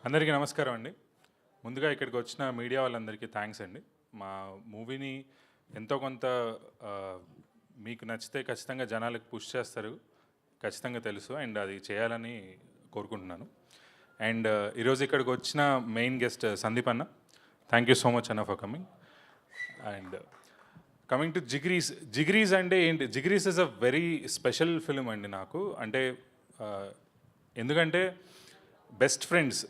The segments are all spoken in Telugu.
అందరికీ నమస్కారం అండి. ముందుగా ఇక్కడికి వచ్చిన మీడియా వాళ్ళందరికీ థ్యాంక్స్ అండి. మా మూవీని ఎంతో కొంత మీకు నచ్చితే ఖచ్చితంగా జనాలకు పుష్ చేస్తారు, ఖచ్చితంగా తెలుసు. అండ్ అది చేయాలని కోరుకుంటున్నాను. అండ్ ఈరోజు ఇక్కడికి వచ్చిన మెయిన్ గెస్ట్ సందీప్ అన్న, థ్యాంక్ యూ సో మచ్ అన్న for coming. And coming to Jigris అంటే ఏంటి? Jigris is a very special film అండి నాకు. అంటే ఎందుకంటే బెస్ట్ ఫ్రెండ్స్.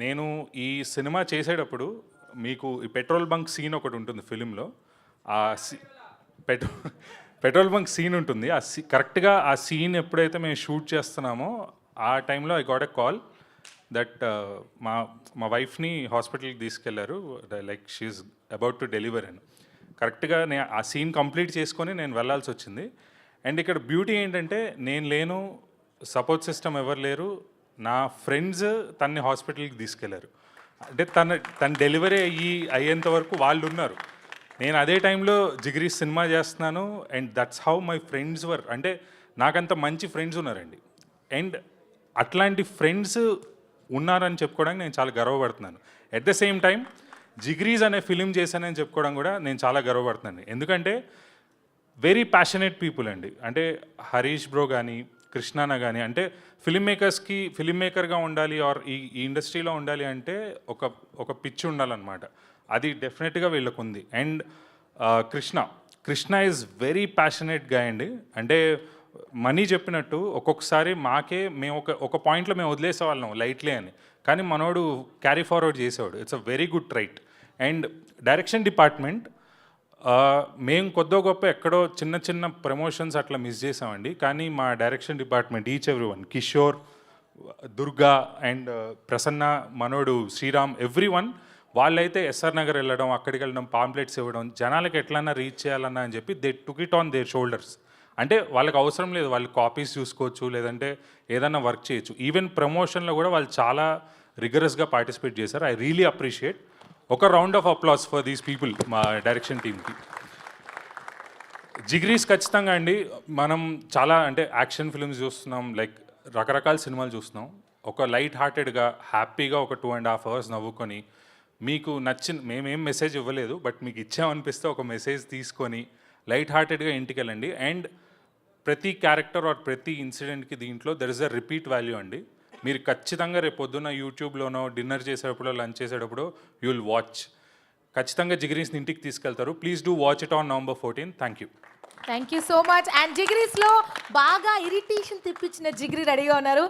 నేను ఈ సినిమా చేసేటప్పుడు మీకు ఈ పెట్రోల్ బంక్ సీన్ ఒకటి ఉంటుంది ఫిలింలో. ఆ పెట్రోల్ బంక్ సీన్ ఉంటుంది. కరెక్ట్గా ఆ సీన్ ఎప్పుడైతే మేము షూట్ చేస్తున్నామో ఆ టైంలో I got a call that మా వైఫ్ని హాస్పిటల్కి తీసుకెళ్లారు, like she is about to deliver అని. కరెక్ట్గా నేను ఆ సీన్ కంప్లీట్ చేసుకొని నేను వెళ్ళాల్సి వచ్చింది. అండ్ ఇక్కడ బ్యూటీ ఏంటంటే నేను లేను, సపోర్ట్ సిస్టమ్ ఎవరు లేరు, నా ఫ్రెండ్స్ తన్ని హాస్పిటల్కి తీసుకెళ్లారు. అంటే తన డెలివరీ అయ్యేంత వరకు వాళ్ళు ఉన్నారు. నేను అదే టైంలో జిగ్రీస్ సినిమా చేస్తున్నాను. And that's how my friends were. అంటే నాకంత మంచి ఫ్రెండ్స్ ఉన్నారండి. అండ్ అట్లాంటి ఫ్రెండ్స్ ఉన్నారని చెప్పుకోవడానికి నేను చాలా గర్వపడుతున్నాను. ఎట్ ద సేమ్ టైం జిగ్రీస్ అనే ఫిలిం చేశానని చెప్పుకోవడం కూడా నేను చాలా గర్వపడుతున్నాను. ఎందుకంటే వెరీ ప్యాషనేట్ పీపుల్ అండి. అంటే హరీష్ బ్రో కానీ, కృష్ణాన కానీ, అంటే ఫిలిం మేకర్గా ఉండాలి ఆర్ ఈ ఇండస్ట్రీలో ఉండాలి అంటే ఒక పిచ్చి ఉండాలన్నమాట. అది డెఫినెట్గా వీళ్ళకు ఉంది. And Krishna is very passionate గా అండి. అంటే మనీ చెప్పినట్టు ఒక్కొక్కసారి మేము ఒక పాయింట్లో మేము వదిలేసేవాళ్ళం లైట్లే అని, కానీ మనోడు క్యారీ ఫార్వర్డ్ చేసేవాడు. It's a very good trait. And direction department మేము కొద్దో గొప్ప ఎక్కడో చిన్న ప్రమోషన్స్ అట్లా మిస్ చేసామండి. కానీ మా direction department each everyone, Kishore, Durga and Prasanna, మనోడు, శ్రీరామ్, ఎవ్రీవన్, వాళ్ళైతే ఎస్ఆర్ నగర్ వెళ్ళడం, అక్కడికి వెళ్ళడం, పాంప్లెట్స్ ఇవ్వడం, జనాలకి ఎట్లన్నా రీచ్ చేయాలన్నా అని చెప్పి they took it on their shoulders. అంటే వాళ్ళకి అవసరం లేదు, వాళ్ళు కాపీస్ చూసుకోవచ్చు, లేదంటే ఏదన్నా వర్క్ చేయొచ్చు. ఈవెన్ ప్రమోషన్లో కూడా వాళ్ళు చాలా రిగరస్గా పార్టిసిపేట్ చేశారు. I really appreciate. ఒక round of applause for these people, మా డైరెక్షన్ టీమ్కి. జిగ్రీస్ ఖచ్చితంగా అండి, మనం చాలా అంటే యాక్షన్ ఫిల్మ్స్ చూస్తున్నాం, లైక్ రకరకాల సినిమాలు చూస్తున్నాం. ఒక లైట్ హార్టెడ్గా హ్యాపీగా ఒక 2.5 hours నవ్వుకొని, మీకు నచ్చిన, మేమేం మెసేజ్ ఇవ్వలేదు, బట్ మీకు ఇచ్చామనిపిస్తే ఒక మెసేజ్ తీసుకొని లైట్ హార్టెడ్గా ఇంటికి వెళ్ళండి. అండ్ ప్రతి క్యారెక్టర్ ఆర్ ప్రతి ఇన్సిడెంట్కి దీంట్లో there is a repeat value అండి. మీరు ఖచ్చితంగా రేపు పొద్దున్న యూట్యూబ్లోనో డిన్నర్ చేసేటప్పుడు, లంచ్ చేసేటప్పుడు యూ విల్ వాచ్. ఖచ్చితంగా జిగ్రీస్ని ఇంటికి తీసుకెళ్తారు. Please do watch it on November 14. Thank you so much. And జిగ్రీస్లో బాగా ఇరిటేషన్ తెప్పించిన జిగ్రీ రెడీగా ఉన్నారు.